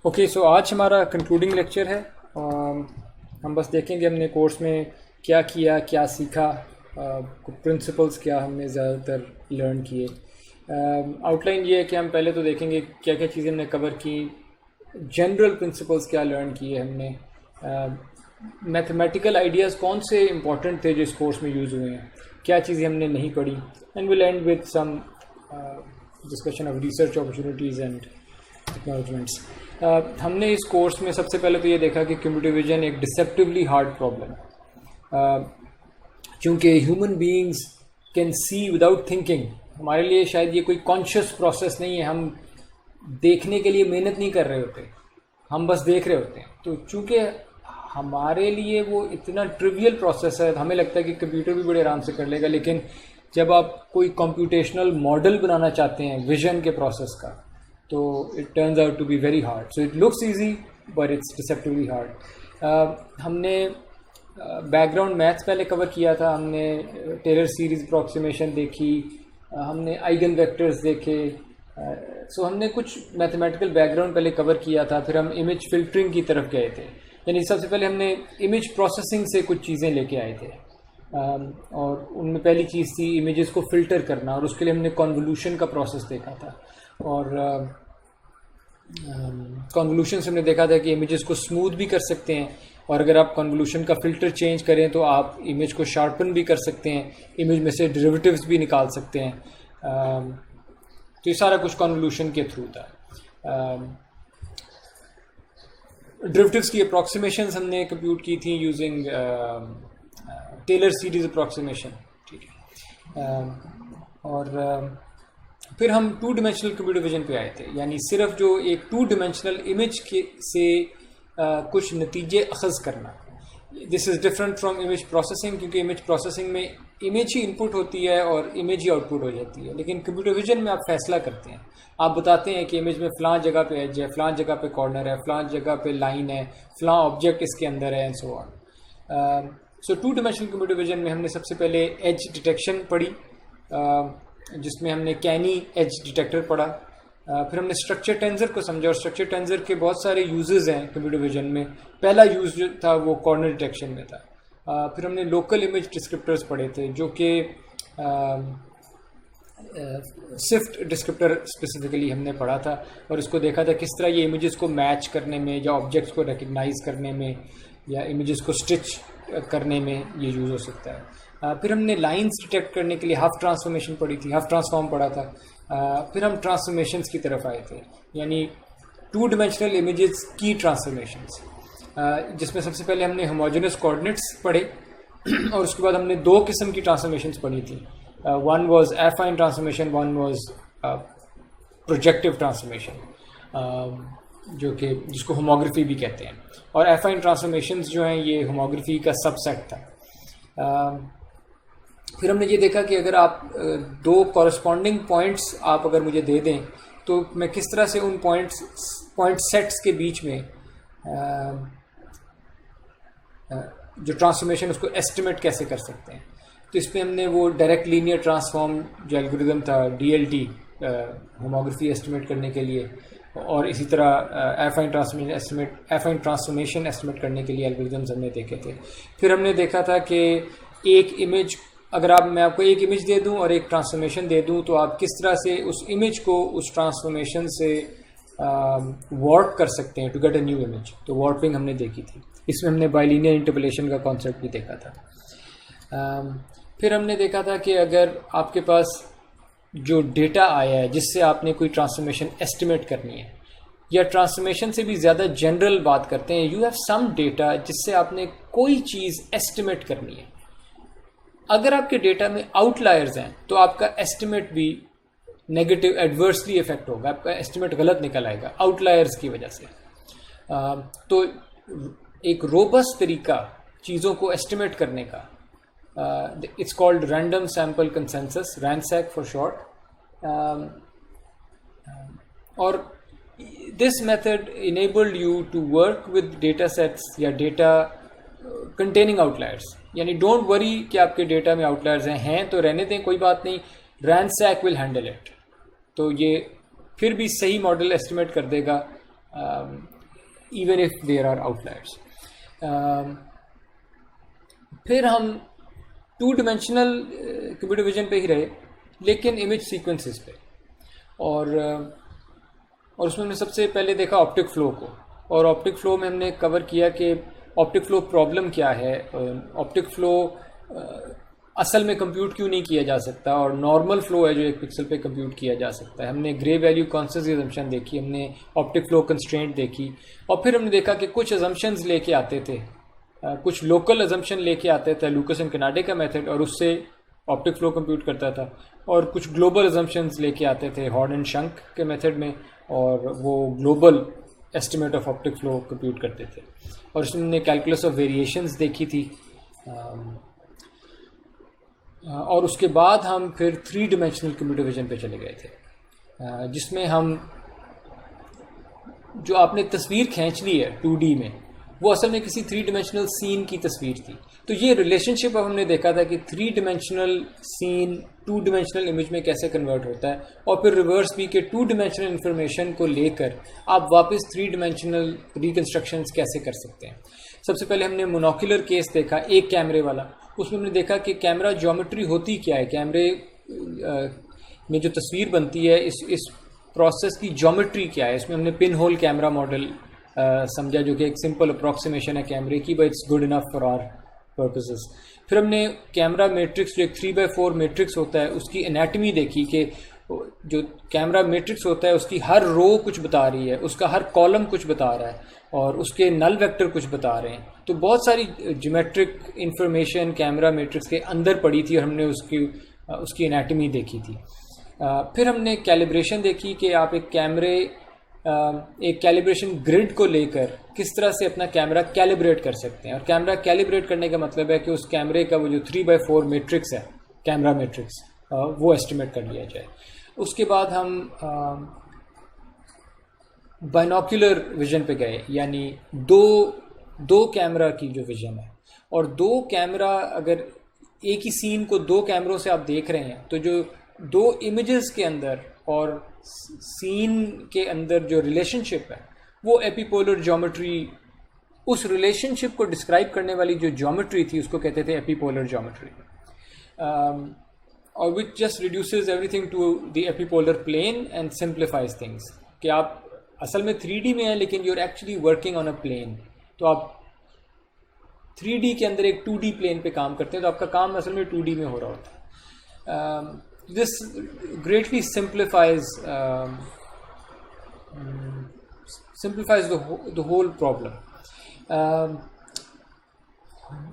Okay, सो आज हमारा concluding lecture है। हम बस देखेंगे हमने कोर्स में क्या किया, क्या सीखा, प्रिंसिपल्स क्या हमने ज़्यादातर लर्न किए। आउटलाइन ये है कि हम पहले तो देखेंगे क्या क्या चीज़ें हमने कवर की, जनरल प्रिंसिपल्स क्या लर्न किए हमने, मैथमेटिकल आइडियाज़ कौन से इंपॉर्टेंट थे जो इस कोर्स में यूज़ हुए हैं, क्या चीज़ें हमने नहीं पढ़ी, and will end with some discussion of research opportunities and acknowledgements. हमने इस कोर्स में सबसे पहले तो ये देखा कि कंप्यूटर विजन एक डिसेप्टिवली हार्ड प्रॉब्लम है, क्योंकि human beings can see without thinking. हमारे लिए शायद ये कोई कॉन्शियस प्रोसेस नहीं है, हम देखने के लिए मेहनत नहीं कर रहे होते, हम बस देख रहे होते हैं। तो चूँकि हमारे लिए वो इतना ट्रिवियल प्रोसेस है, हमें लगता है कि कंप्यूटर भी बड़े आराम से कर लेगा, लेकिन जब आप कोई कंप्यूटेशनल मॉडल बनाना चाहते हैं विजन के प्रोसेस का, तो it turns out to be very hard. So it looks easy but it's deceptively hard. हमने बैकग्राउंड मैथ्स पहले कवर किया था, हमने टेलर सीरीज अप्रॉक्सीमेशन देखी, हमने आइगन वेक्टर्स देखे। सो हमने कुछ मैथमेटिकल बैकग्राउंड पहले कवर किया था। फिर हम इमेज फिल्टरिंग की तरफ गए थे, यानी सबसे पहले हमने इमेज प्रोसेसिंग से कुछ चीज़ें लेके आए थे, और उनमें पहली चीज़ थी इमेजेस को फ़िल्टर करना, और उसके लिए हमने कॉन्वोल्यूशन का प्रोसेस देखा था। और कॉन्वोल्यूशन से हमने देखा था कि इमेजेस को स्मूथ भी कर सकते हैं, और अगर आप कॉन्वोल्यूशन का फ़िल्टर चेंज करें तो आप इमेज को शार्पन भी कर सकते हैं, इमेज में से डेरिवेटिव्स भी निकाल सकते हैं। तो ये सारा कुछ कॉन्वोल्यूशन के थ्रू था। डेरिवेटिव्स की अप्रॉक्सीमेशंस हमने कंप्यूट की थी यूजिंग टेलर सीरीज अप्रॉक्सीमेशन, ठीक है। और फिर हम टू डिमेंशनल कंप्यूटर विजन पे आए थे, यानी सिर्फ जो एक टू डिमेंशनल इमेज के से कुछ नतीजे अखज़ करना। This is different from image processing, क्योंकि इमेज प्रोसेसिंग में इमेज ही इनपुट होती है और इमेज ही आउटपुट हो जाती है, लेकिन कंप्यूटर विजन में आप फैसला करते हैं। आप बताते हैं कि इमेज में फ़लाँ जगह पे एज है, फ़लाँ जगह पे कॉर्नर है, फ़लाँ जगह पे लाइन है, फ़लाँ ऑब्जेक्ट इसके अंदर है, and so on. So two dimensional computer vision में हमने सबसे पहले एज डिटेक्शन पढ़ी, जिसमें हमने कैनी एज डिटेक्टर पढ़ा। फिर हमने स्ट्रक्चर टेंसर को समझा, और स्ट्रक्चर टेंसर के बहुत सारे यूजेस हैं कंप्यूटर विजन में। पहला यूज़ जो था वो कॉर्नर डिटेक्शन में था। फिर हमने लोकल इमेज डिस्क्रिप्टर्स पढ़े थे, जो कि सिफ्ट डिस्क्रिप्टर स्पेसिफिकली हमने पढ़ा था, और इसको देखा था किस तरह ये इमेजेस को मैच करने में, या ऑब्जेक्ट्स को रिकग्नाइज करने में, या इमेजेस को स्टिच करने में ये यूज़ हो सकता है। फिर हमने लाइंस डिटेक्ट करने के लिए हाफ ट्रांसफॉर्मेशन पढ़ी थी, हाफ ट्रांसफॉर्म पढ़ा था। फिर हम ट्रांसफॉर्मेशंस की तरफ आए थे, यानी टू डिमेंशनल इमेजेस की ट्रांसफॉर्मेशंस, जिसमें सबसे पहले हमने होमोजेनस कोऑर्डिनेट्स पढ़े, और उसके बाद हमने दो किस्म की ट्रांसफॉर्मेशंस पढ़ी थी। One was affine transformation, one was projective transformation, जिसको होमोग्राफी भी कहते हैं। और एफाइन ट्रांसफॉर्मेशंस जो हैं ये होमोग्राफी का सबसेट था। फिर हमने ये देखा कि अगर आप दो कॉरस्पॉन्डिंग पॉइंट्स आप अगर मुझे दे दें, तो मैं किस तरह से उन पॉइंट सेट्स के बीच में जो ट्रांसफॉर्मेशन उसको एस्टिमेट कैसे कर सकते हैं। तो इस पर हमने वो डायरेक्ट लीनियर ट्रांसफॉर्म जो एल्गोरिदम था, DLT, होमोग्राफी एस्टिमेट करने के लिए, और इसी तरह एफाइन ट्रांसफॉर्मेशन एस्टिमेट करने के लिए एल्गोरिदम्स हमने देखे थे। फिर हमने देखा था कि एक इमेज, अगर मैं आपको एक इमेज दे दूं और एक ट्रांसफॉर्मेशन दे दूं, तो आप किस तरह से उस इमेज को उस ट्रांसफॉर्मेशन से वार्प कर सकते हैं to get a new image. तो वार्पिंग हमने देखी थी। इसमें हमने बाइलिनियर इंटरपोलेशन का कॉन्सेप्ट भी देखा था। फिर हमने देखा था कि अगर आपके पास जो डेटा आया है जिससे आपने कोई ट्रांसफॉर्मेशन एस्टिमेट करनी है, या ट्रांसफॉर्मेशन से भी ज़्यादा जनरल बात करते हैं, यू हैव सम डेटा जिससे आपने कोई चीज़ एस्टिमेट करनी है। अगर आपके डेटा में आउटलायर्स हैं तो आपका एस्टिमेट भी नेगेटिव एडवर्सली इफेक्ट होगा, आपका एस्टिमेट गलत निकल आएगा आउटलायर्स की वजह से। तो एक रोबस्ट तरीका चीज़ों को एस्टिमेट करने का, it's called random sample consensus, RANSAC for short. और this method enabled you to work with data sets या डेटा कंटेनिंग आउटलायर्स, यानी डोंट वरी कि आपके डेटा में आउटलायर्स हैं तो रहने दें, कोई बात नहीं, रैंसैक विल हैंडल इट। तो ये फिर भी सही मॉडल एस्टिमेट कर देगा even if there are outliers. फिर हम 2 डिमेंशनल कंप्यूटर विजन पे ही रहे, लेकिन इमेज सीक्वेंसेस पे, और उसमें हमने सबसे पहले देखा ऑप्टिक फ्लो को, और ऑप्टिक फ्लो में हमने कवर किया कि ऑप्टिक फ्लो प्रॉब्लम क्या है, ऑप्टिक फ्लो असल में कंप्यूट क्यों नहीं किया जा सकता, और नॉर्मल फ्लो है जो एक पिक्सल पे कंप्यूट किया जा सकता है। हमने ग्रे वैल्यू कॉन्सेंसस अजम्पशन देखी, हमने ऑप्टिक फ्लो कंस्ट्रेंट देखी, और फिर हमने देखा कि कुछ अजम्पशंस लेके आते थे, कुछ लोकल अजम्पशन लेके आते थे लूकस एंड कनाडे का मेथड, और उससे ऑप्टिक फ्लो कंप्यूट करता था, और कुछ ग्लोबल अजम्पशंस लेके आते थे हॉर्न एंड शंक के मेथड में, और वो global estimate of optic flow compute करते थे। और उसमें हमने कैलकुलस ऑफ वेरिएशंस देखी थी, और उसके बाद हम फिर 3 डिमेंशनल कंप्यूटर विजन पे चले गए थे, जिसमें हम जो आपने तस्वीर खींच ली है 2D में, वो असल में किसी 3 डिमेंशनल सीन की तस्वीर थी। तो ये रिलेशनशिप अब हमने देखा था कि 3 डिमेंशनल सीन 2 डिमेंशनल इमेज में कैसे कन्वर्ट होता है, और फिर रिवर्स भी कि 2 डिमेंशनल इन्फॉर्मेशन को लेकर आप वापस 3 डिमेंशनल रिकन्स्ट्रक्शंस कैसे कर सकते हैं। सबसे पहले हमने मोनोकुलर केस देखा, एक कैमरे वाला। उसमें हमने देखा कि कैमरा ज्योमेट्री होती क्या है, कैमरे में जो तस्वीर बनती है इस प्रोसेस की ज्योमेट्री क्या है। इसमें हमने पिन होल कैमरा मॉडल समझा, जो कि एक सिंपल अप्रॉक्सीमेशन है कैमरे की, but it's good enough for our purposes. फिर हमने कैमरा मैट्रिक्स, जो एक 3x4 मैट्रिक्स होता है, उसकी एनाटमी देखी कि जो कैमरा मैट्रिक्स होता है उसकी हर रो कुछ बता रही है, उसका हर कॉलम कुछ बता रहा है, और उसके नल वेक्टर कुछ बता रहे हैं। तो बहुत सारी ज्योमेट्रिक इंफॉर्मेशन कैमरा मैट्रिक्स के अंदर पड़ी थी, और हमने उसकी एनाटमी देखी थी। फिर हमने कैलिब्रेशन देखी कि आप एक कैलिब्रेशन ग्रिड को लेकर किस तरह से अपना कैमरा कैलिब्रेट कर सकते हैं। और कैमरा कैलिब्रेट करने का मतलब है कि उस कैमरे का वो जो 3x4 मैट्रिक्स है, कैमरा मैट्रिक्स, वो एस्टिमेट कर लिया जाए। उसके बाद हम बाइनोक्यूलर विजन पे गए, यानी दो कैमरा की जो विजन है, और 2 कैमरा, अगर एक ही सीन को 2 कैमरों से आप देख रहे हैं, तो जो 2 इमेजेस के अंदर और सीन के अंदर जो रिलेशनशिप है, वो एपिपोलर ज्योमेट्री, उस रिलेशनशिप को डिस्क्राइब करने वाली जो ज्योमेट्री थी, उसको कहते थे एपिपोलर ज्योमेट्री, और which just reduces everything to the epipolar plane and simplifies things. कि आप असल में 3D में है, लेकिन you are actually working on a plane. तो आप 3D के अंदर एक 2D प्लेन पे काम करते हैं, तो आपका काम असल में 2D में हो रहा होता है। This greatly simplifies the whole problem.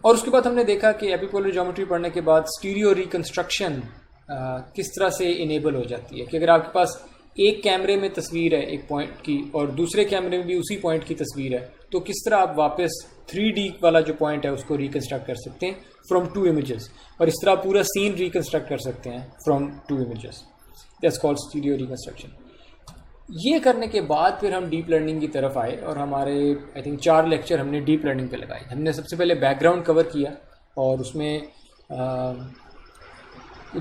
और उसके बाद हमने देखा कि एपिपोलर ज्योमेट्री पढ़ने के बाद स्टीरियो रिकंस्ट्रक्शन किस तरह से इनेबल हो जाती है। कि अगर आपके पास एक कैमरे में तस्वीर है एक पॉइंट की, और दूसरे कैमरे में भी उसी पॉइंट की तस्वीर है, तो किस तरह आप वापस 3D वाला जो पॉइंट है उसको रिकंस्ट्रक्ट कर सकते हैं फ्रॉम 2 इमेजेस, और इस तरह पूरा सीन रिकंस्ट्रक्ट कर सकते हैं from 2 images. That's called stereo reconstruction. ये करने के बाद फिर हम डीप लर्निंग की तरफ आए, और हमारे आई थिंक 4 लेक्चर हमने डीप लर्निंग पे लगाए। हमने सबसे पहले बैकग्राउंड कवर किया, और उसमें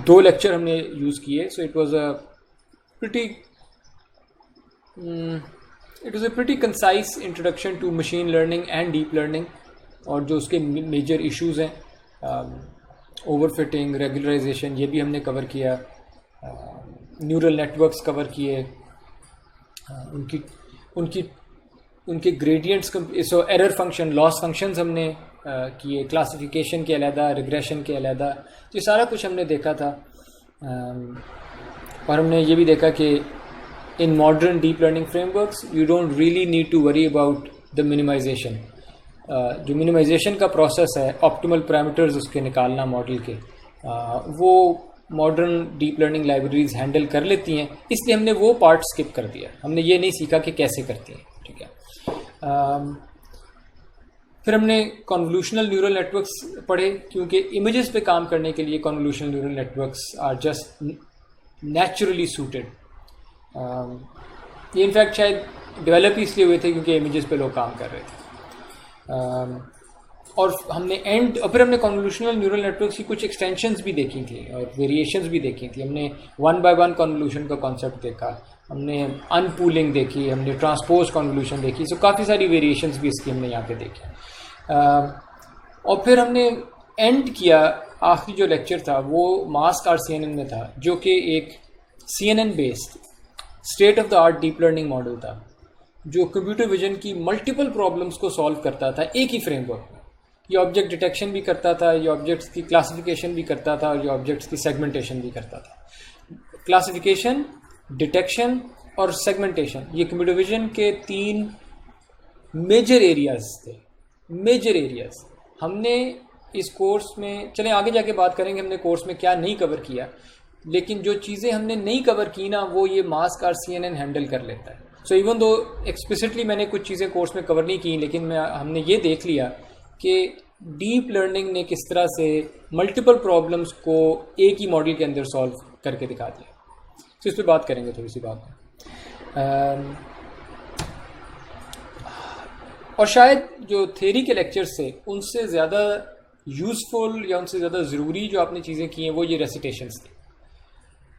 2 लेक्चर हमने यूज़ किए। So it was a pretty concise introduction to machine learning and deep learning, और जो उसके मेजर इश्यूज़ हैं, ओवरफिटिंग, रेगुलराइजेशन, ये भी हमने कवर किया। न्यूरल नेटवर्क्स कवर किए, उनके gradients, so error function, loss functions हमने किए, क्लासिफिकेशन के अलहदा, रिग्रेशन के अलहदा, तो ये सारा कुछ हमने देखा था। और हमने ये भी देखा कि in modern deep learning frameworks you don't really need to worry about the minimization. जो मिनिमाइजेशन का प्रोसेस है, ऑप्टिमल पैरामीटर्स उसके निकालना मॉडल के, वो modern deep learning libraries handle कर लेती हैं, इसलिए हमने वो पार्ट स्किप कर दिया। हमने ये नहीं सीखा कि कैसे करती हैं, ठीक है। फिर हमने कन्वोल्यूशनल न्यूरल नेटवर्क्स पढ़े, क्योंकि इमेजेस पे काम करने के लिए convolutional neural networks are just naturally suited. ये इनफैक्ट शायद डेवलप ही इसलिए हुए थे क्योंकि इमेजेस पे लोग काम कर रहे थे। और फिर हमने कन्वोल्यूशनल न्यूरल नेटवर्क्स की कुछ एक्सटेंशंस भी देखी थी और वेरिएशंस भी देखी थी। हमने 1 by 1 कन्वोल्यूशन का कॉन्सेप्ट देखा, हमने अनपूलिंग देखी, हमने ट्रांसपोज कॉन्वोल्यूशन देखी, सो काफ़ी सारी वेरिएशंस भी इसकी हमने यहाँ पे देखी। और फिर हमने एंड किया, आखिरी जो लेक्चर था वो मास्क RCNN में था, जो कि एक CNN based state of the art deep learning model था, जो कंप्यूटर विजन की मल्टीपल प्रॉब्लम्स को सॉल्व करता था एक ही फ्रेमवर्क में। ये ऑब्जेक्ट डिटेक्शन भी करता था, ये ऑब्जेक्ट्स की क्लासिफिकेशन भी करता था, और ये ऑब्जेक्ट्स की सेगमेंटेशन भी करता था। क्लासिफिकेशन, डिटेक्शन और सेगमेंटेशन, ये कंप्यूटर विजन के 3 मेजर एरियाज थे। मेजर एरियाज हमने इस कोर्स में, चलें आगे जाके बात करेंगे हमने कोर्स में क्या नहीं कवर किया, लेकिन जो चीज़ें हमने नहीं कवर की ना, वो ये मास्क RCNN हैंडल कर लेता है। सो इवन दो एक्सप्लिसिटली मैंने कुछ चीज़ें कोर्स में कवर नहीं की, लेकिन हमने ये देख लिया कि डीप लर्निंग ने किस तरह से मल्टीपल प्रॉब्लम्स को एक ही मॉडल के अंदर सॉल्व करके दिखा दिया। तो इस पर बात करेंगे थोड़ी सी बात। और शायद जो थ्योरी के लेक्चर्स थे उनसे ज़्यादा यूज़फुल या उनसे ज़्यादा ज़रूरी जो आपने चीज़ें की हैं वो ये रेसिटेशंस थी।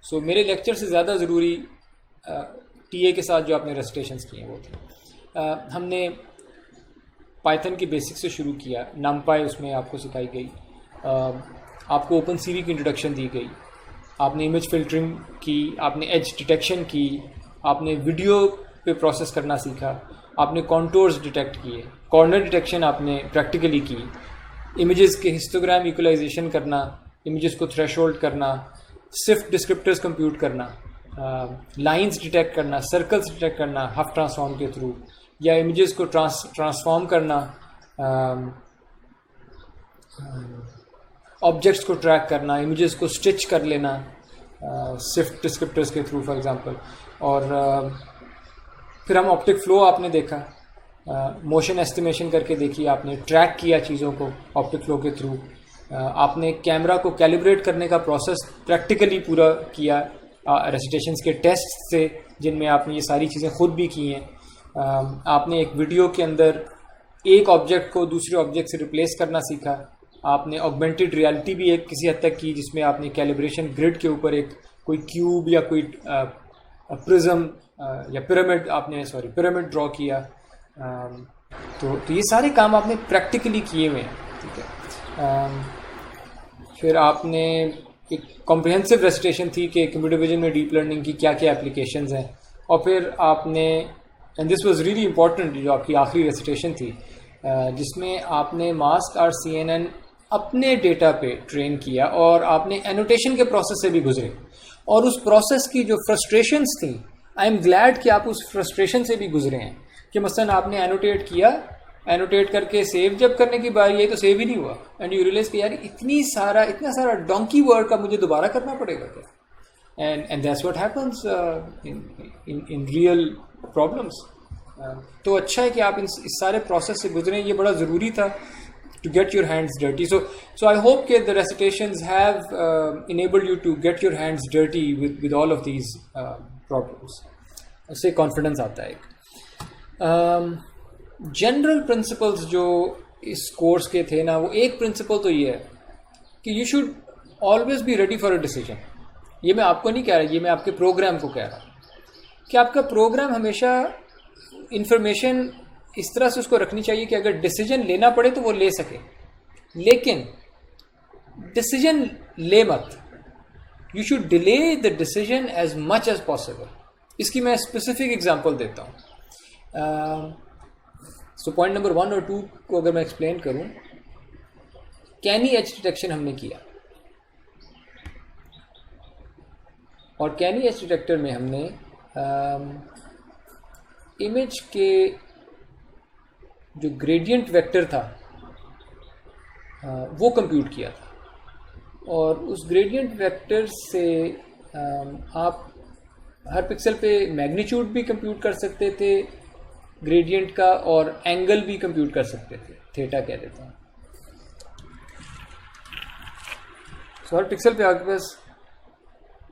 सो मेरे लेक्चर से ज़्यादा ज़रूरी टीए के साथ जो आपने रेसिटेशंस किए हैं वो थे। हमने पाइथन की बेसिक से शुरू किया, नमपाई उसमें आपको सिखाई गई, आपको ओपन सीवी की इंट्रोडक्शन दी गई, आपने इमेज फिल्टरिंग की, आपने एज डिटेक्शन की, आपने वीडियो पे प्रोसेस करना सीखा, आपने कॉन्टोर्स डिटेक्ट किए, कॉर्नर डिटेक्शन आपने प्रैक्टिकली की, इमेजेस के हिस्टोग्राम इक्वलाइजेशन करना, इमेजेस को थ्रेशोल्ड करना, सिफ्ट डिस्क्रिप्टर्स कंप्यूट करना, लाइंस डिटेक्ट करना, सर्कल्स डिटेक्ट करना हफ ट्रांसफॉर्म के थ्रू, या इमेजेस को ट्रांसफॉर्म करना, ऑब्जेक्ट्स को ट्रैक करना, इमेजेस को स्टिच कर लेना सिफ्ट डिस्क्रिप्टर्स के थ्रू फॉर एग्जांपल। और फिर हम ऑप्टिक फ़्लो आपने देखा, मोशन एस्टिमेशन करके देखी, आपने ट्रैक किया चीज़ों को ऑप्टिक फ़्लो के थ्रू, आपने कैमरा को कैलिब्रेट करने का प्रोसेस प्रैक्टिकली पूरा किया रेसिटेशंस के टेस्ट से, जिनमें आपने ये सारी चीज़ें खुद भी की हैं। आपने एक वीडियो के अंदर एक ऑब्जेक्ट को दूसरे ऑब्जेक्ट से रिप्लेस करना सीखा, आपने ऑगमेंटेड रियलिटी भी एक किसी हद तक की, जिसमें आपने कैलिब्रेशन ग्रिड के ऊपर एक कोई क्यूब या कोई प्रिज्म या पिरामिड ड्रॉ किया। तो ये सारे काम आपने प्रैक्टिकली किए हुए हैं, ठीक है। फिर आपने एक कॉम्प्रिहेंसिव रेसिटेशन थी कि कंप्यूटर विजन में डीप लर्निंग की क्या क्या एप्लीकेशंस हैं। और फिर आपने, and this was really important, जो आपकी आखिरी रेसिटेशन थी जिसमें आपने मास्क RCNN अपने डेटा पे ट्रेन किया और आपने एनोटेशन के प्रोसेस से भी गुजरे, और उस प्रोसेस की जो फ्रस्ट्रेशंस थी, आई एम ग्लैड कि आप उस फ्रस्ट्रेशन से भी गुजरे हैं। कि मसलन आपने एनोटेट किया, एनोटेट करके सेव जब करने की बारी आई तो सेव ही नहीं हुआ, एंड यू रियलाइज कि यार इतना सारा डोंकी वर्ड का मुझे दोबारा करना पड़ेगा क्या। And that's what happens in real problems. तो अच्छा है कि आप इस सारे प्रोसेस से गुजरे, ये बड़ा ज़रूरी था to get your hands dirty. So I hope that the recitations have enabled you to get your hands dirty with all of these problems. उससे कॉन्फिडेंस आता है एक। जनरल प्रिंसिपल्स जो इस कोर्स के थे ना, वो एक प्रिंसिपल तो ये है कि you should always be ready for a decision. ये मैं आपको नहीं कह रहा, ये मैं आपके प्रोग्राम को कह रहा हूँ कि आपका प्रोग्राम हमेशा इंफॉर्मेशन इस तरह से उसको रखनी चाहिए कि अगर डिसीजन लेना पड़े तो वो ले सके, लेकिन डिसीजन ले मत। You should delay the decision as much as possible. इसकी मैं स्पेसिफिक एग्जांपल देता हूँ। सो पॉइंट नंबर 1 और 2 को अगर मैं एक्सप्लेन करूँ, कैनी एज डिटेक्शन हमने किया, और कैनी एज डिटेक्टर में हमने इमेज के जो ग्रेडियंट वेक्टर था वो कंप्यूट किया था, और उस ग्रेडियंट वेक्टर से आप हर पिक्सल पे मैग्नीट्यूड भी कंप्यूट कर सकते थे ग्रेडियंट का, और एंगल भी कंप्यूट कर सकते थे, थीटा कह देता हूँ। सो हर पिक्सल पे आपके पास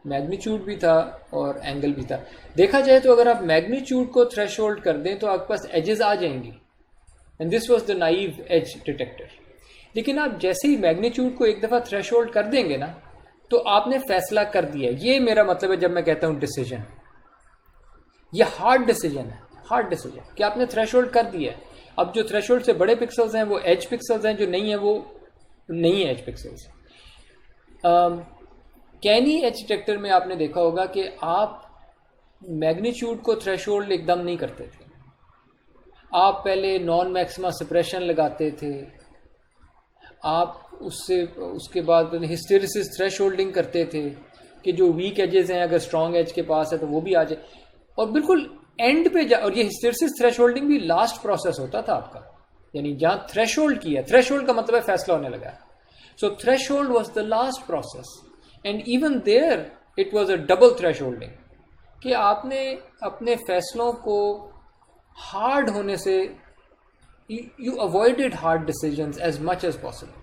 मैग्नीट्यूड भी था और एंगल भी था। देखा जाए तो अगर आप मैग्नीट्यूड को थ्रेशोल्ड कर दें तो आपके पास एजेस आ जाएंगी, and this was the naive edge detector. लेकिन आप जैसे ही मैग्नीट्यूड को एक दफ़ा थ्रेशोल्ड कर देंगे ना, तो आपने फैसला कर दिया। ये मेरा मतलब है जब मैं कहता हूँ डिसीजन। ये हार्ड डिसीजन है, हार्ड डिसीजन कि आपने थ्रेशोल्ड कर दिया है। अब जो थ्रेशोल्ड से बड़े पिक्सल्स हैं वो एज पिक्सल्स हैं, जो नहीं है वो नहीं है एज पिक्सल्स। कैनी एज डिटेक्टर में आपने देखा होगा कि आप मैग्नीट्यूड को थ्रेशोल्ड एकदम नहीं करते थे, आप पहले नॉन मैक्सिमा सप्रेशन लगाते थे, आप उसके बाद हिस्टेरिसिस थ्रेशोल्डिंग करते थे कि जो वीक एजेस हैं अगर स्ट्रॉन्ग एज के पास है तो वो भी आ जाए, और बिल्कुल एंड पे और ये हिस्टेरिसिस थ्रेशोल्डिंग भी लास्ट प्रोसेस होता था आपका, यानी जहाँ थ्रेशोल्ड किया, थ्रेशोल्ड का मतलब है फैसला होने लगा। So threshold was the last process and even there it was a double thresholding कि आपने अपने फैसलों को हार्ड होने से you avoided hard decisions as much as possible,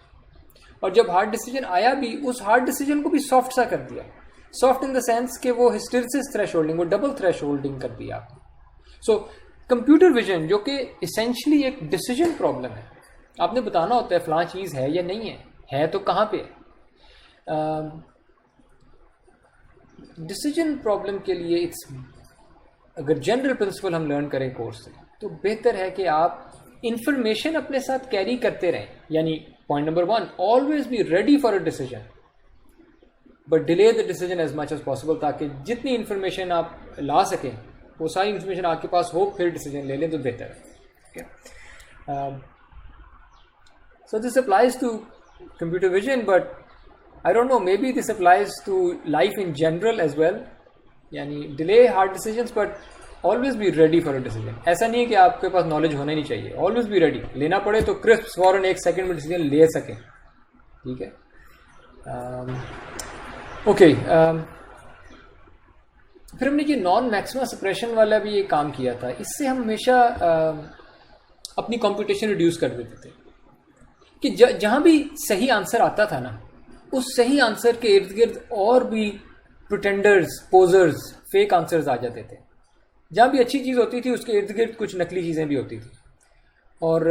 और जब हार्ड डिसीजन आया भी उस हार्ड डिसीजन को भी सॉफ्ट सा कर दिया, सॉफ्ट इन द सेंस कि वो हिस्टेरिसिस थ्रेशोल्डिंग, वो डबल थ्रेशोल्डिंग कर दिया आपने। सो कंप्यूटर विजन जो कि इसेंशली एक डिसीजन प्रॉब्लम है, आपने बताना होता है फलां चीज़ है या नहीं है तो कहाँ पे। डिसीजन प्रॉब्लम के लिए अगर जनरल प्रिंसिपल हम लर्न करें कोर्स से तो बेहतर है कि आप इंफॉर्मेशन अपने साथ कैरी करते रहें, यानी point number 1, always be ready for a decision but delay the decision as much as possible, ताकि जितनी इंफॉर्मेशन आप ला सकें वो सारी इंफॉर्मेशन आपके पास हो, फिर डिसीजन ले लें तो बेहतर है। So this applies to computer vision, but I don't know, maybe this applies to life in general as well, यानी delay hard decisions but always be ready for a decision. ऐसा नहीं है कि आपके पास नॉलेज होना ही नहीं चाहिए, always be ready, लेना पड़े तो क्रिस्प फॉरन 1 सेकंड में डिसीजन ले सकें, ठीक है। ओके, फिर हमने ये नॉन मैक्सिमा सप्रेशन वाला भी ये काम किया था। इससे हम हमेशा अपनी कंप्यूटेशन रिड्यूस कर देते थे कि जहाँ भी सही आंसर आता था ना, उस सही आंसर के इर्द गिर्द और भी प्रिटेंडर्स, पोजर्स, फेक आंसर्स आ जाते थे। जहाँ भी अच्छी चीज़ होती थी उसके इर्द गिर्द कुछ नकली चीज़ें भी होती थी, और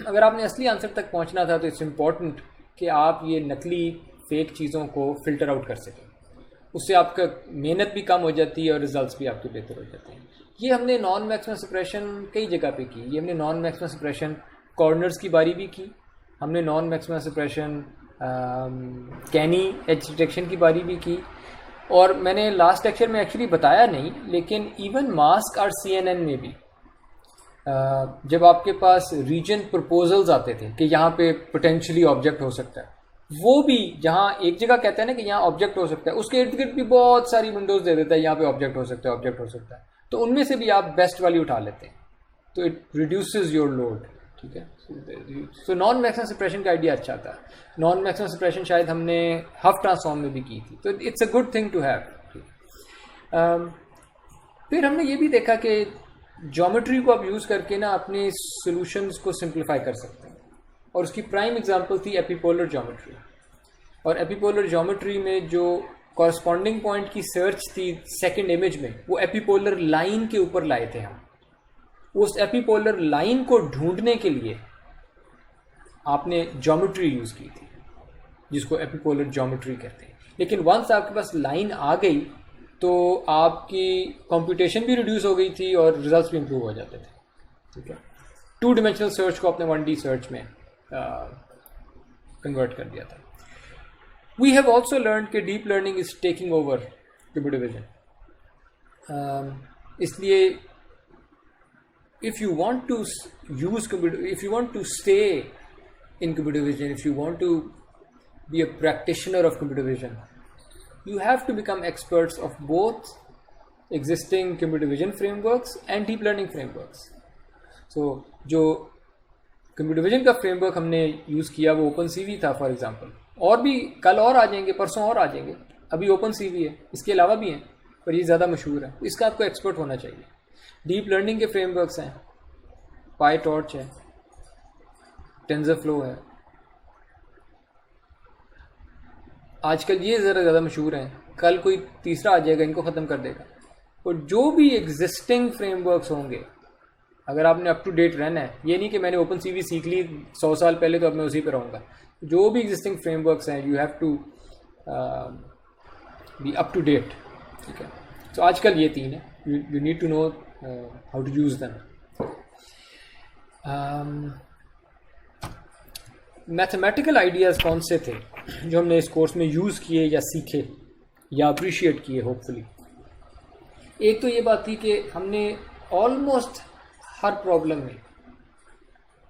अगर आपने असली आंसर तक पहुँचना था तो इट्स इम्पॉर्टेंट कि आप ये नकली फेक चीज़ों को फिल्टर आउट कर सकें। उससे आपका मेहनत भी कम हो जाती है और रिजल्ट्स भी आपके बेहतर हो जाते हैं। ये हमने नॉन मैक्सिमम सप्रेशन कई जगह पे की। ये हमने नॉन मैक्सिमम सप्रेशन कॉर्नर्स की बारी भी की, हमने नॉन मैक्सिमम सप्रेशन कैनी एज डिटेक्शन की बारी भी की, और मैंने लास्ट लेक्चर में एक्चुअली बताया नहीं, लेकिन इवन मास्क और CNN में भी जब आपके पास रीजन प्रपोजल्स आते थे कि यहाँ पे पोटेंशियली ऑब्जेक्ट हो सकता है, वो भी जहाँ एक जगह कहते हैं ना कि यहाँ ऑब्जेक्ट हो सकता है, उसके इर्द गिर्द भी बहुत सारी विंडोज़ दे देता है, यहाँ पे ऑब्जेक्ट हो सकता है, ऑब्जेक्ट हो सकता है, तो उनमें से भी आप बेस्ट वाली उठा लेते हैं, तो इट रिड्यूसेस योर लोड, ठीक है। सो नॉन मैक्सिमम सप्रेशन का आइडिया अच्छा था। नॉन मैक्सिमम सप्रेशन शायद हमने हफ ट्रांसफॉर्म में भी की थी, तो it's a good thing to have. फिर हमने ये भी देखा कि ज्योमेट्री को आप यूज़ करके ना अपने सॉल्यूशंस को सिंप्लीफाई कर सकते हैं, और उसकी प्राइम एग्जांपल थी एपिपोलर ज्योमेट्री। और एपिपोलर ज्योमेट्री में जो कॉरस्पॉन्डिंग पॉइंट की सर्च थी सेकंड इमेज में, वो एपिपोलर लाइन के ऊपर लाए थे हम। उस एपिपोलर लाइन को ढूंढने के लिए आपने ज्योमेट्री यूज़ की थी, जिसको एपिपोलर ज्योमेट्री कहते हैं। लेकिन वंस आपके पास लाइन आ गई तो आपकी कंप्यूटेशन भी रिड्यूस हो गई थी और रिजल्ट्स भी इंप्रूव हो जाते थे, ठीक है। 2 डिमेंशनल सर्च को आपने 1D सर्च में कन्वर्ट कर दिया था। वी हैव ऑल्सो लर्न कि deep learning is taking over computer vision, इसलिए if you want to use computer, if you want to stay in computer vision, if you want to be a practitioner of computer vision, you have to become experts of both existing computer vision frameworks and deep learning frameworks. So जो computer vision का framework हमने use किया वो OpenCV था for example, और भी कल और आ जाएंगे, परसों और आ जाएंगे। अभी OpenCV है, इसके अलावा भी हैं पर ये ज़्यादा मशहूर है, इसका आपको एक्सपर्ट होना चाहिए। डीप लर्निंग के फ्रेमवर्क्स हैं, PyTorch है, TensorFlow है, आजकल ये ज़रा ज़्यादा मशहूर हैं, कल कोई तीसरा आ जाएगा इनको ख़त्म कर देगा। और जो भी एग्जिस्टिंग फ्रेमवर्क्स होंगे, अगर आपने अप टू डेट रहना है, ये नहीं कि मैंने OpenCV सीख ली 100 साल पहले तो अब मैं उसी पर रहूँगा, जो भी एग्जिस्टिंग फ्रेमवर्क्स हैं you have to be up to date, ठीक है। तो आजकल ये 3 है। you need to know how to use them. Mathematical ideas कौन से थे जो हमने इस कोर्स में यूज़ किए या सीखे या अप्रिशिएट किए होपफुली? एक तो ये बात थी कि हमने ऑलमोस्ट हर प्रॉब्लम में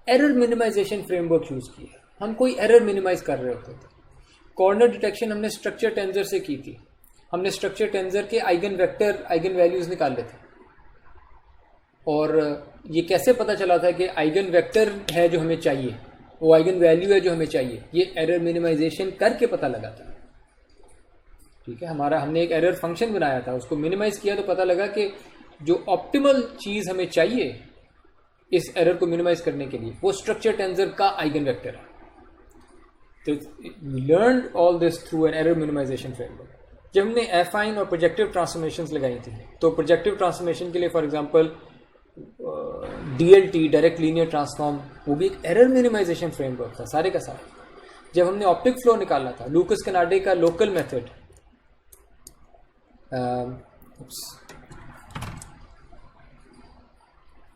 एरर मिनिमाइजेशन फ्रेमवर्क यूज़ किया. हम कोई एरर मिनिमाइज कर रहे होते थे. कॉर्नर डिटेक्शन हमने स्ट्रक्चर टेंसर से की थी. हमने स्ट्रक्चर टेंसर के आइगन वेक्टर आइगन वैल्यूज़ निकाले थे और ये कैसे पता चला था कि आइगन वेक्टर है जो हमें चाहिए, वो आइगन वैल्यू है जो हमें चाहिए, ये एरर मिनिमाइजेशन करके पता लगा था. ठीक है, हमने एक एरर फंक्शन बनाया था, उसको मिनिमाइज किया तो पता लगा कि जो ऑप्टिमल चीज़ हमें चाहिए इस एरर को मिनिमाइज करने के लिए वो स्ट्रक्चर टेंसर का आइगन वेक्टर है. तो we learn all this through an error minimization framework. जब हमने एफाइन और प्रोजेक्टिव ट्रांसफॉर्मेशंस लगाई थी, तो प्रोजेक्टिव ट्रांसफॉर्मेशन के लिए for example DLT direct linear transform, वो भी एक एरर मिनिमाइजेशन फ्रेमवर्क था सारे का सारा. जब हमने ऑप्टिक फ्लो निकाला था, लूकस कनाडे का लोकल मेथड,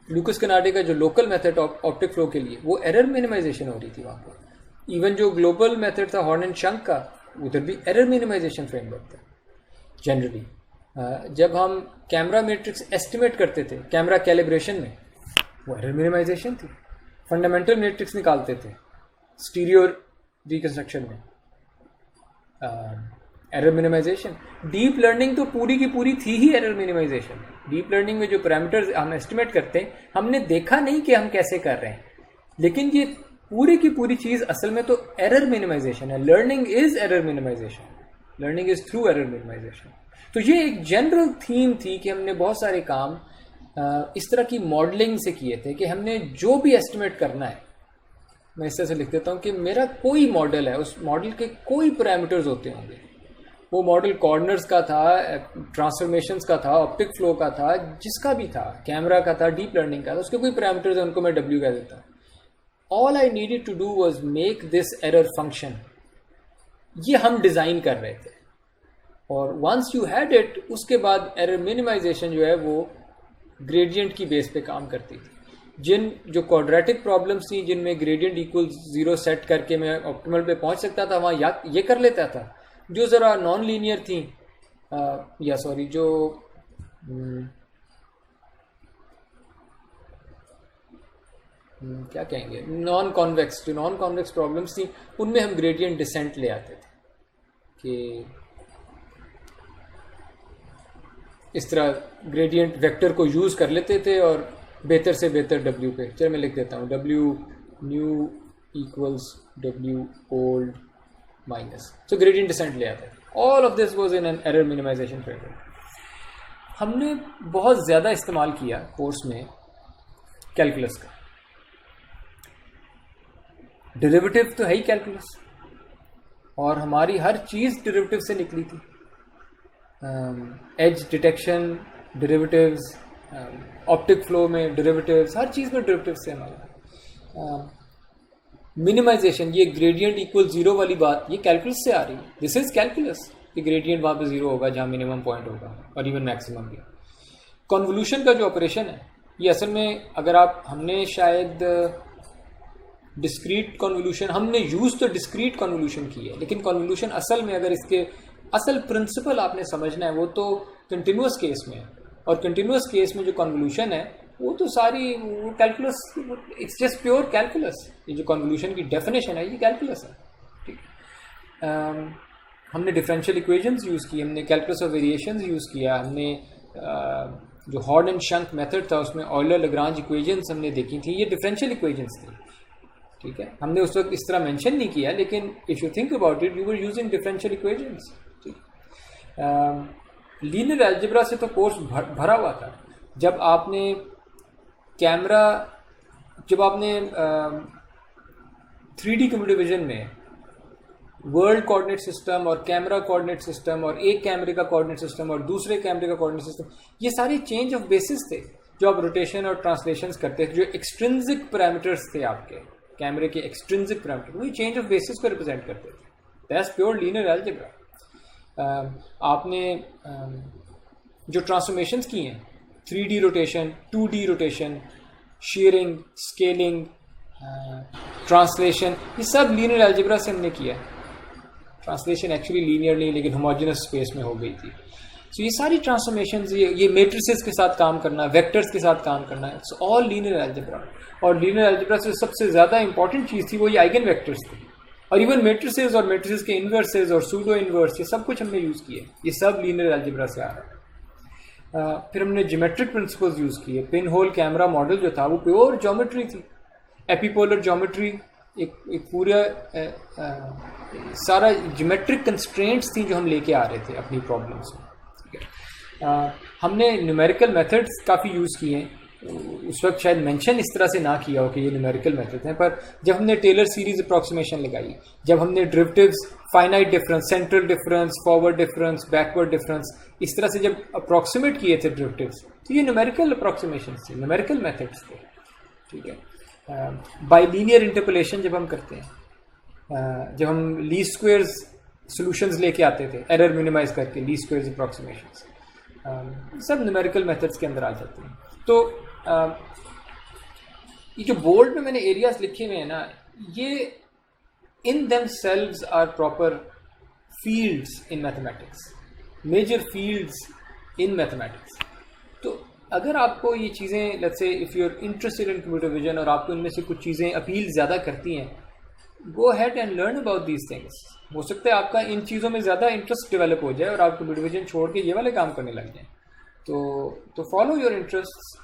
लूकस कनाडे का जो लोकल मेथड ऑप्टिक फ्लो के लिए, वो एरर मिनिमाइजेशन हो रही थी वहाँ पर. इवन जो ग्लोबल मेथड था हॉर्न एंड शंक का, उधर भी एरर मिनिमाइजेशन फ्रेमवर्क था जनरली. जब हम कैमरा मैट्रिक्स एस्टिमेट करते थे कैमरा कैलिब्रेशन में, वो एरर मिनिमाइजेशन थी. फंडामेंटल मैट्रिक्स निकालते थे स्टीरियो रिकंस्ट्रक्शन में, एरर मिनिमाइजेशन. डीप लर्निंग तो पूरी की पूरी थी ही एरर मिनिमाइजेशन. डीप लर्निंग में जो पैरामीटर्स हम एस्टिमेट करते हैं, हमने देखा नहीं कि हम कैसे कर रहे हैं, लेकिन ये पूरी की पूरी चीज़ असल में तो एरर मिनिमाइजेशन है. Learning is error minimization, learning is through error minimization. तो ये एक जनरल थीम थी कि हमने बहुत सारे काम इस तरह की मॉडलिंग से किए थे कि हमने जो भी एस्टिमेट करना है, मैं इस तरह से लिख देता हूँ कि मेरा कोई मॉडल है, उस मॉडल के कोई पैरामीटर्स होते होंगे. वो मॉडल कॉर्नर्स का था, ट्रांसफॉर्मेशंस का था, ऑप्टिक फ्लो का था, जिसका भी था, कैमरा का था, डीप लर्निंग का था, उसके कोई पैरामीटर्स है, उनको मैं W कह देता. All I needed to do was make this error function. ये हम डिज़ाइन कर रहे थे और वंस यू हैड इट, उसके बाद एरर मिनिमाइजेशन जो है वो ग्रेडियंट की बेस पे काम करती थी. जो क्वाड्रेटिक प्रॉब्लम्स थी जिनमें ग्रेडियंट इक्वल 0 सेट करके मैं ऑप्टिमल पे पहुंच सकता था, वहाँ ये कर लेता था. जो ज़रा नॉन लीनियर थी जो क्या कहेंगे, नॉन कॉन्वेक्स प्रॉब्लम्स थी, उनमें हम ग्रेडियंट डिसेंट ले आते थे कि इस तरह ग्रेडियंट वेक्टर को यूज़ कर लेते थे और बेहतर से बेहतर W पे. चलो मैं लिख देता हूँ W new equals W old minus. So gradient descent ले आते थे. All of this was in an error minimization framework. हमने बहुत ज़्यादा इस्तेमाल किया कोर्स में कैलकुलस का. डेरिवेटिव तो है ही कैलकुलस, और हमारी हर चीज़ डेरिवेटिव से निकली थी. As detection derivatives, optic flow में डेरिवेटिव्स, हर चीज़ में डेरिवेटिव्स से हमारा. मिनिमाइजेशन, ये ग्रेडियंट इक्वल 0 वाली बात, ये कैलकुलस से आ रही है. दिस इज कैलकुलस कि ग्रेडियंट वहाँ पे 0 होगा जहाँ मिनिमम पॉइंट होगा और इवन मैक्सिमम भी. कॉन्वोल्यूशन का जो ऑपरेशन है, ये असल में अगर हमने शायद डिस्क्रीट कॉन्वोल्यूशन, हमने यूज़ तो डिस्क्रीट कॉन्वोल्यूशन की है, लेकिन कॉन्वोल्यूशन असल में अगर इसके असल प्रिंसिपल आपने समझना है वो तो कंटिन्यूअस केस में है. और कंटिन्यूअस केस में जो कॉन्वोल्यूशन है वो तो सारी वो calculus, it's just pure calculus. ये जो कॉन्वोल्यूशन की डेफिनेशन है ये कैलकुलस है. ठीक, हमने डिफरेंशियल इक्वेशंस यूज़ की, हमने कैलकुलस ऑफ वेरिएशंस यूज़ किया, हमने जो हॉर्न एंड शंक मेथड था उसमें ऑयलर लैग्रांज इक्वेशंस हमने देखी थी. ये डिफरेंशियल इक्वेशंस थी. ठीक है, हमने उस वक्त इस तरह मेंशन नहीं किया, लेकिन if you think about it, you were using differential equations. Linear algebra से तो कोर्स भरा हुआ था. जब आपने कैमरा, जब आपने 3D कंप्यूटर विजन में वर्ल्ड कोऑर्डिनेट सिस्टम और कैमरा कोऑर्डिनेट सिस्टम और एक कैमरे का कोऑर्डिनेट सिस्टम और दूसरे कैमरे का कोऑर्डिनेट सिस्टम, ये सारे चेंज ऑफ बेसिस थे जो आप रोटेशन और ट्रांसलेशंस करते थे. जो एक्सट्रिंसिक पैरामीटर्स थे आपके कैमरे के, एक्सट्रिंसिक पैरामीटर, वही चेंज ऑफ बेसिस को रिप्रेजेंट करते थे. That's pure linear algebra. आपने जो ट्रांसफॉर्मेशंस की हैं, 3D rotation, 2D rotation, sharing, scaling, translation, ये सब लीनियर अलजेब्रा से हमने किया है। ट्रांसलेशन एक्चुअली लीनियर नहीं लेकिन होमोजेनस स्पेस में हो गई थी। सो ये सारी ट्रांसफॉर्मेशंस, ये मैट्रिसेस के साथ काम करना, वेक्टर्स के साथ काम करना, इट्स ऑल लीनियर अलजेब्रा। और लीनियर अलजेब्रा से सबसे ज़्यादा इंपॉर्टेंट चीज़ थी वो ये आइगन वेक्टर्स थी। और इवन मैट्रिसेस और मैट्रिसेस के इन्वर्सेस और सूडो इन्वर्स, ये सब कुछ हमने यूज़ किए, ये सब लीनियर अलजेब्रा से आ रहा है। फिर हमने ज्योमेट्रिक प्रिंसिपल्स यूज़ किए। पिन होल कैमरा मॉडल जो था वो प्योर ज्योमेट्री थी, एपिपोलर ज्योमेट्री, एक पूरा सारा ज्योमेट्रिक कंस्ट्रेंट्स थी जो हम लेके आ रहे थे अपनी प्रॉब्लम्स में। ठीक है, हमने न्यूमेरिकल मेथड्स काफ़ी यूज़ किए हैं। उस वक्त शायद मेंशन इस तरह से ना किया हो कि ये न्यूमेरिकल मेथड हैं, पर जब हमने टेलर सीरीज अप्रॉक्सीमेशन लगाई, जब हमने derivatives, finite difference, central difference, forward difference, backward difference, इस तरह से जब अप्रॉक्सीमेट किए थे डेरिवेटिव्स, तो ये न्यूमेरिकल अप्रॉक्सीमेशन थे, न्यूमेरिकल मेथड्स थे। ठीक है, बाइलिनियर इंटरपोलेशन जब हम करते हैं, जब हम लीस्ट स्क्वेयर्स सॉल्यूशंस लेके आते थे एरर मिनिमाइज करके, लीस्ट स्क्वेयर्स अप्रॉक्सीमेशंस, सब न्यूमेरिकल मेथड्स के अंदर आ जाते हैं। तो ये जो बोर्ड में मैंने एरियाज लिखे हुए हैं ना, ये in themselves are proper fields in mathematics, major fields in mathematics. तो अगर आपको ये चीज़ें, let's say if you are interested in computer vision और आपको इनमें से कुछ चीज़ें अपील ज़्यादा करती हैं, go ahead and learn about these things. हो सकता है आपका इन चीज़ों में ज़्यादा इंटरेस्ट डेवलप हो जाए और आप कंप्यूटर विजन छोड़ के ये वाले काम करने लग जाएं। तो follow your interest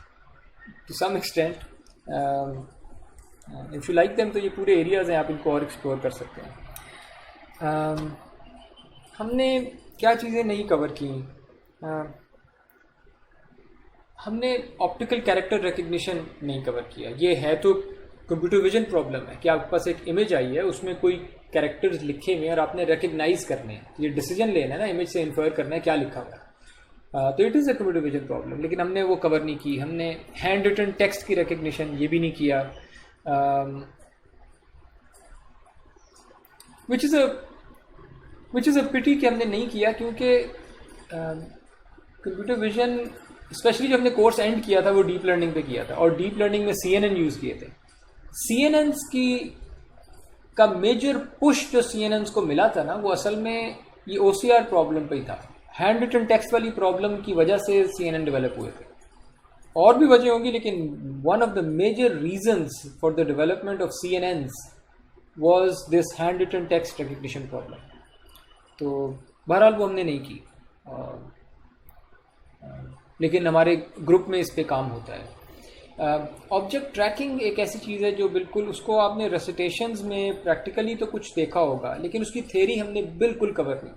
to some extent, if you like them, तो ये पूरे एरियाज हैं, आप इनको और एक्सप्लोर कर सकते हैं। हमने क्या चीज़ें नहीं कवर की, हमने ऑप्टिकल कैरेक्टर रिकग्निशन नहीं कवर किया। ये है तो कंप्यूटर विजन प्रॉब्लम है कि आपके पास एक इमेज आई है, उसमें कोई कैरेक्टर्स लिखे हुए हैं और आपने रिकग्नाइज करने हैं, ये डिसीजन लेना है ना, इमेज से इन्फर करना है क्या लिखा हुआ है। तो it is a computer vision problem, लेकिन हमने वो कवर नहीं की। हमने हैंड रिटन टेक्स्ट की रिकग्निशन ये भी नहीं किया, विच इज़ अ पिटी कि हमने नहीं किया, क्योंकि कंप्यूटर विजन स्पेशली जो हमने कोर्स एंड किया था वो डीप लर्निंग पे किया था, और डीप लर्निंग में CNN यूज़ किए थे। CNN का मेजर पुश जो CNN को मिला था ना, वो असल में ये OCR प्रॉब्लम पे ही था। हैंड रिटन टेक्स्ट वाली प्रॉब्लम की वजह से CNN डेवलप हुए थे, और भी वजह होंगी, लेकिन one of the major reasons for the development of CNNs was this hand written text recognition problem. तो बहरहाल वो हमने नहीं की, लेकिन हमारे ग्रुप में इस पे काम होता है। ऑब्जेक्ट ट्रैकिंग एक ऐसी चीज़ है जो बिल्कुल, उसको आपने रेसिटेशंस में प्रैक्टिकली तो कुछ देखा होगा, लेकिन उसकी थ्योरी हमने बिल्कुल कवर नहीं।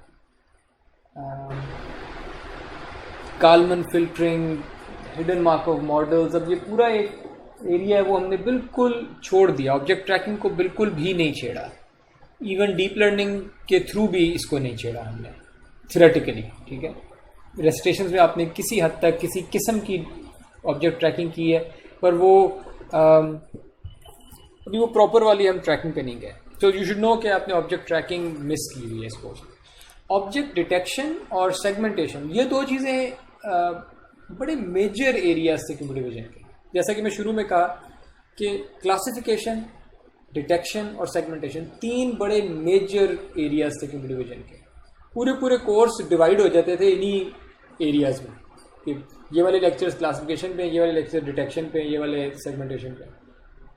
काल्मन फिल्टरिंग, हिडन मार्कov मॉडल्स, अब ये पूरा एक एरिया है वो हमने बिल्कुल छोड़ दिया। ऑब्जेक्ट ट्रैकिंग को बिल्कुल भी नहीं छेड़ा, इवन डीप लर्निंग के थ्रू भी इसको नहीं छेड़ा हमने थ्योरेटिकली। ठीक है, रेसिटेशंस में आपने किसी हद तक किसी किस्म की ऑब्जेक्ट ट्रैकिंग की है, पर वो अभी वो प्रॉपर वाली हम ट्रैकिंग पे नहीं गए। तो यू शुड नो कि आपने ऑब्जेक्ट ट्रैकिंग मिस की हुई है इस कोर्स में। ऑब्जेक्ट डिटेक्शन और सेगमेंटेशन, ये दो चीज़ें बड़े मेजर एरियाज थे कंप्यूटर विजन के। जैसा कि मैं शुरू में कहा कि क्लासिफिकेशन, डिटेक्शन और सेगमेंटेशन तीन बड़े मेजर एरियाज थे कंप्यूटर विजन के। पूरे कोर्स डिवाइड हो जाते थे इन्हीं एरियाज में कि ये वाले लेक्चर्स क्लासिफिकेशन पे, ये वाले लेक्चर डिटेक्शन पे, ये वाले सेगमेंटेशन पे,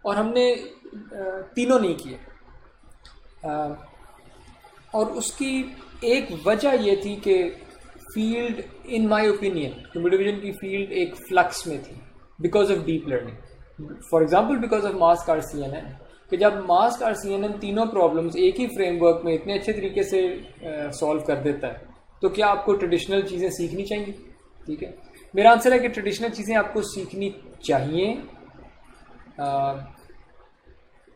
और हमने तीनों नहीं किए। और उसकी एक वजह ये थी कि field, in my opinion, computer vision की फील्ड एक फ्लक्स में थी because of deep learning. For example because of mask R CNN, कि जब मास्क आर CNN तीनों प्रॉब्लम्स एक ही फ्रेमवर्क में इतने अच्छे तरीके से सॉल्व कर देता है, तो क्या आपको ट्रेडिशनल चीज़ें सीखनी चाहिए? ठीक है, मेरा आंसर है कि ट्रेडिशनल चीज़ें आपको सीखनी चाहिए,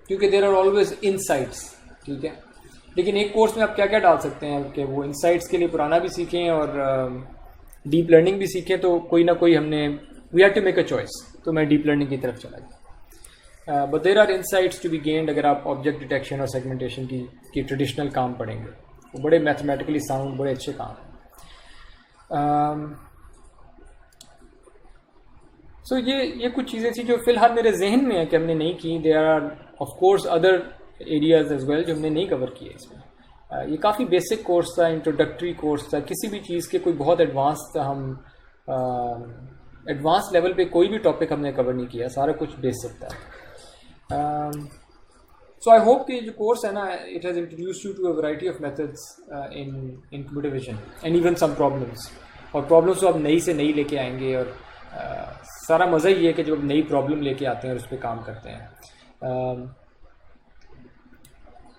क्योंकि देयर आर ऑलवेज इनसाइट्स। ठीक है, लेकिन एक कोर्स में आप क्या क्या डाल सकते हैं कि वो इनसाइट्स के लिए पुराना भी सीखें और डीप लर्निंग भी सीखें, तो कोई ना कोई हमने, we have to make a choice, तो मैं डीप लर्निंग की तरफ चला गया। But there are insights to be gained अगर आप ऑब्जेक्ट डिटेक्शन और सेगमेंटेशन की ट्रेडिशनल काम पढ़ेंगे, वो बड़े मैथमेटिकली साउंड, बड़े अच्छे काम हैं। सो ये कुछ चीज़ें थी जो फ़िलहाल मेरे जहन में है कि हमने नहीं की. There are of course other areas as well जो हमने नहीं कवर किए इसमें. ये काफ़ी बेसिक कोर्स था, इंट्रोडक्टरी कोर्स था. किसी भी चीज़ के कोई बहुत एडवांस था, हम एडवांस लेवल पे कोई भी टॉपिक हमने कवर नहीं किया, सारा कुछ बेसिक था. सो आई होप कि जो कोर्स है ना, it has introduced you to a variety of methods in computer vision and even some problems. और प्रॉब्लम्स तो आप नई से नई लेके आएंगे, और सारा मज़ा ये है कि जब आप नई प्रॉब्लम लेके आते हैं और उस पर काम करते हैं.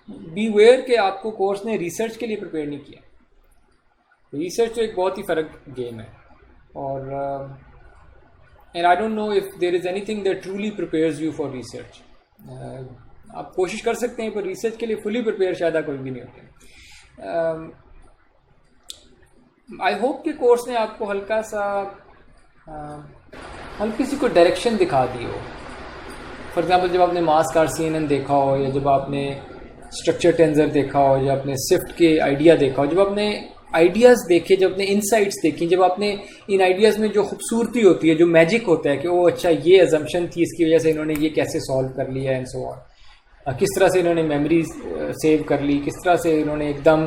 बी वेयर कि आपको कोर्स ने रिसर्च के लिए प्रिपेयर नहीं किया. रिसर्च तो एक बहुत ही फ़र्क गेम है, और and I don't know if there is anything that truly prepares you for research. आप कोशिश कर सकते हैं, पर रिसर्च के लिए फुली प्रिपेयर शायद कोई भी नहीं होते. आई होप कि कोर्स ने आपको हल्का सा हल्की सी कोई डायरेक्शन दिखा दी हो. फॉर एग्जांपल, जब आपने मास कार CNN देखा हो, या जब आपने स्ट्रक्चर टेंसर देखा हो, या आपने सिफ्ट के आइडिया देखा हो, जब आपने आइडियाज़ देखे, जब आपने इनसाइट्स देखी, जब आपने इन आइडियाज़ में जो खूबसूरती होती है, जो मैजिक होता है कि ओ अच्छा ये अजम्पशन थी, इसकी वजह से इन्होंने ये कैसे सॉल्व कर लिया एंड सो ऑन. किस तरह से इन्होंने मेमोरी सेव कर ली, किस तरह से इन्होंने एकदम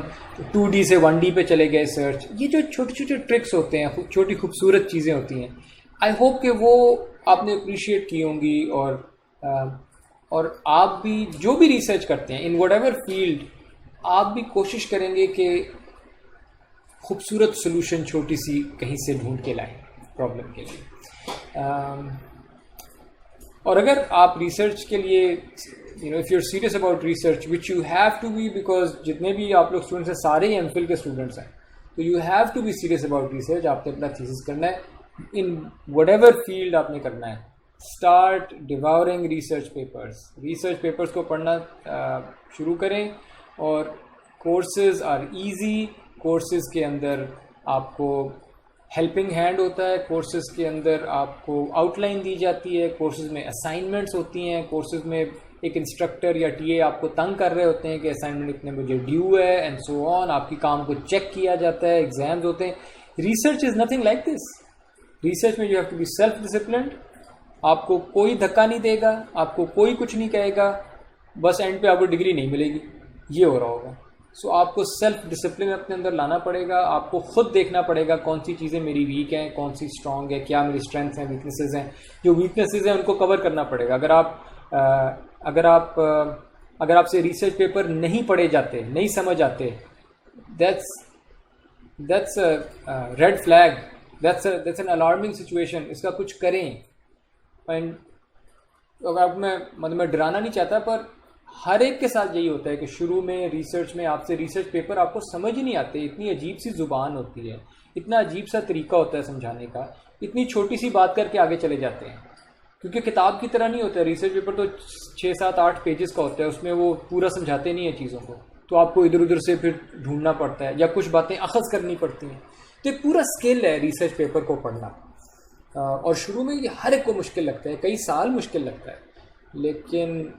2D से 1D पे चले गए सर्च. ये जो छोटे छोटे ट्रिक्स होते हैं, छोटी खूबसूरत चीज़ें होती हैं, आई होप कि वो आपने अप्रिशिएट की होंगी. और आप भी जो भी रिसर्च करते हैं इन व्हाटएवर फील्ड, आप भी कोशिश करेंगे कि खूबसूरत सोल्यूशन छोटी सी कहीं से ढूंढ के लाएं प्रॉब्लम के लिए. और अगर आप रिसर्च के लिए, you know, if you are serious about research, which you have to be, because जितने भी आप लोग स्टूडेंट्स हैं सारे ही MPhil के स्टूडेंट्स हैं, तो you have to be serious about research. आपने अपना थीसिस करना है इन व्हाटएवर फील्ड आपने करना है. Start devouring research papers. Research papers को पढ़ना शुरू करें. और कोर्सेज आर ईजी. कोर्सेज के अंदर आपको हेल्पिंग हैंड होता है, कोर्सेज के अंदर आपको आउटलाइन दी जाती है, कोर्सेज में असाइनमेंट्स होती हैं, कोर्सेज में एक इंस्ट्रक्टर या TA आपको तंग कर रहे होते हैं कि असाइनमेंट इतने मुझे ड्यू है एंड सो ऑन. आपकी काम को चेक किया जाता है, एग्जाम्स होते हैं. Research is nothing like this. Research में you have to be self disciplined. आपको कोई धक्का नहीं देगा, आपको कोई कुछ नहीं कहेगा, बस एंड पे आपको डिग्री नहीं मिलेगी, ये हो रहा होगा. सो आपको सेल्फ डिसिप्लिन अपने अंदर लाना पड़ेगा. आपको खुद देखना पड़ेगा कौन सी चीज़ें मेरी वीक हैं, कौन सी स्ट्रांग है, क्या मेरी स्ट्रेंथ्स हैं, वीकनेसेस हैं. जो वीकनेसेस हैं उनको कवर करना पड़ेगा. अगर आपसे रिसर्च पेपर नहीं पढ़े जाते, नहीं समझ आते, that's red flag, that's an alarming situation. इसका कुछ करें. एंड अगर मैं डराना नहीं चाहता, पर हर एक के साथ यही होता है कि शुरू में रिसर्च में आपसे रिसर्च पेपर आपको समझ ही नहीं आते. इतनी अजीब सी ज़ुबान होती है, इतना अजीब सा तरीका होता है समझाने का, इतनी छोटी सी बात करके आगे चले जाते हैं. क्योंकि किताब की तरह नहीं होता है. रिसर्च पेपर तो 6, 7, 8 पेजेस का होता है, उसमें वो पूरा समझाते नहीं है चीज़ों को, तो आपको इधर उधर से फिर ढूंढना पड़ता है या कुछ बातें अखज़ करनी पड़ती हैं. तो एक पूरा स्किल है रिसर्च पेपर को पढ़ना. और शुरू में ये हर एक को मुश्किल लगता है, कई साल मुश्किल लगता है. लेकिन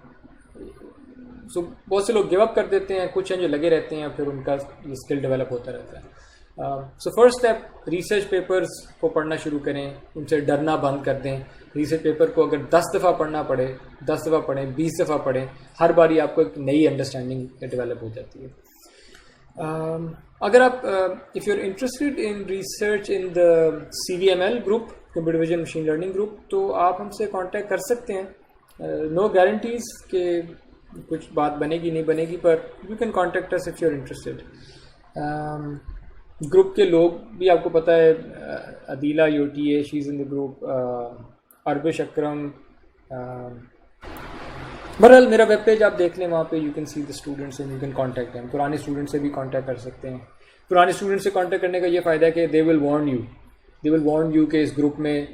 बहुत से लोग गिव अप कर देते हैं, कुछ हैं जो लगे रहते हैं, फिर उनका ये स्किल डेवलप होता रहता है. So first step, research papers को पढ़ना शुरू करें, उनसे डरना बंद कर दें. रिसर्च पेपर को अगर 10 दफ़ा पढ़ना पड़े, 10 दफ़ा पढ़ें, 20 दफ़ा पढ़ें, हर बारी आपको एक नई अंडरस्टैंडिंग डेवलप हो जाती है. अगर आप if you are interested in research in the CVML group, computer vision machine learning group, तो आप हमसे कांटेक्ट कर सकते हैं. नो गारंटीज़ के कुछ बात बनेगी नहीं बनेगी, पर you can contact us if you are interested. Group के लोग भी आपको पता है, Adeela UTA, she is in the group, Arbish Akram. बहरहाल मेरा वेब पेज आप देख लें, वहाँ पे you can see the students and you can contact them. पुराने स्टूडेंट से भी कॉन्टैक्ट कर सकते हैं. पुराने स्टूडेंट से कॉन्टैक्ट करने का ये फ़ायदा है कि दे विल वार्न यू कि इस ग्रुप में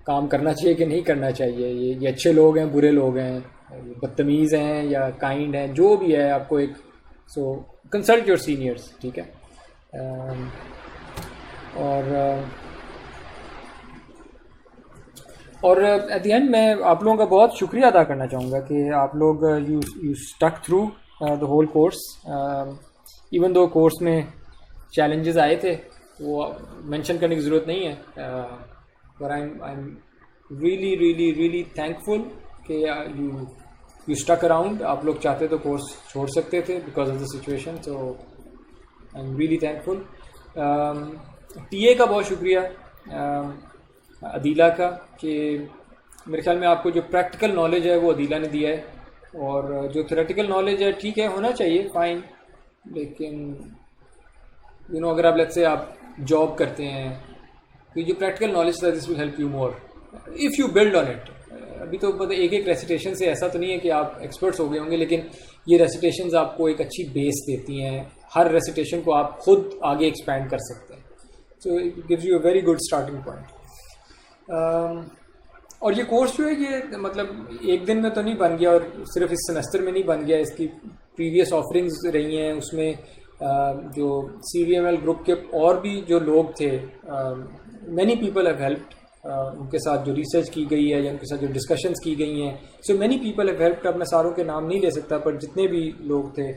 काम करना चाहिए कि नहीं करना चाहिए. ये अच्छे लोग हैं, बुरे लोग हैं, बदतमीज़ हैं या काइंड हैं, जो भी है आपको एक. सो कंसल्ट योर सीनियर्स, ठीक है. और एट द एंड मैं आप लोगों का बहुत शुक्रिया अदा करना चाहूँगा कि आप लोग you stuck through the whole course. Even though course में चैलेंजेस आए थे, वो मेंशन करने की ज़रूरत नहीं है, पर आई एम रियली थैंकफुल कि यू स्टक अराउंड. आप लोग चाहते तो कोर्स छोड़ सकते थे because of the situation, so I am really thankful. TA का बहुत शुक्रिया अदीला का, कि मेरे ख्याल में आपको जो प्रैक्टिकल नॉलेज है वो अदीला ने दिया है, और जो थ्योरेटिकल नॉलेज है ठीक है होना चाहिए, फाइन, लेकिन अगर आप लेट्स से आप जॉब करते हैं तो जो प्रैक्टिकल नॉलेज था this will help you more if you build on it. अभी तो मतलब एक रेसिटेशन से ऐसा तो नहीं है कि आप एक्सपर्ट्स हो गए होंगे, लेकिन ये रेसिटेशंस आपको एक अच्छी बेस देती हैं. हर रेसिटेशन को आप खुद आगे एक्सपैंड कर सकते हैं, so it gives you a very good starting point. और ये कोर्स जो है ये मतलब एक दिन में तो नहीं बन गया, और सिर्फ इस सेमेस्टर में नहीं बन गया. इसकी प्रीवियस ऑफरिंग्स रही हैं, उसमें जो CVML ग्रुप के और भी जो लोग थे, मैनी पीपल हैव हेल्प्ड. उनके साथ जो रिसर्च की गई है या उनके साथ जो डिस्कशंस की गई हैं, so many people have helped. अब मैं सारों के नाम नहीं ले सकता, पर जितने भी लोग थे,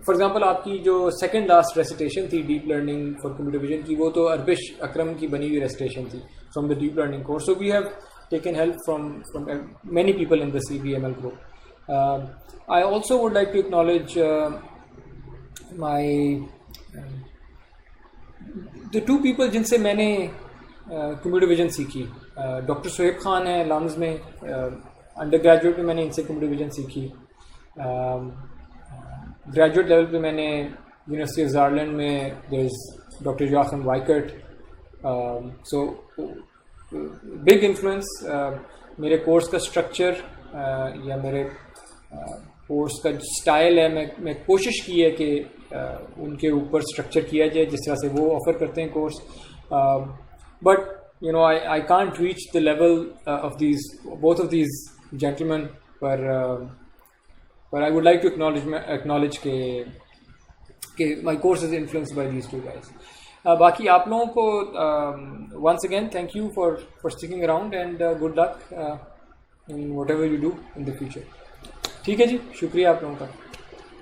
फॉर एग्जांपल आपकी जो सेकंड लास्ट रेसिटेशन थी deep learning for computer vision की, वो तो अरबिश अकरम की बनी हुई रेसिटेशन थी from the deep learning course. So we have taken help from many people in the CVML group. I also would like to acknowledge the two people जिनसे मैंने computer vision सीखी. डॉक्टर सोहेब खान है लम्स में, अंडर ग्रेजुएट में मैंने इनसे computer vision सीखी. Graduate level पे मैंने यूनिवर्सिटी ऑफ ज़ारलैंड में there is doctor Joachim Weickert. So big influence. मेरे कोर्स का स्ट्रक्चर या मेरे कोर्स का स्टाइल है, मैं कोशिश की है कि उनके ऊपर स्ट्रक्चर किया जाए जिस तरह से वो ऑफ़र करते हैं course. But I can't reach the level of both of these gentlemen, but I would like to acknowledge कि my course is influenced by these two guys. बाकी आप लोगों को once again thank you for sticking around, and good luck in whatever you do in the future. ठीक है जी, शुक्रिया आप लोगों का.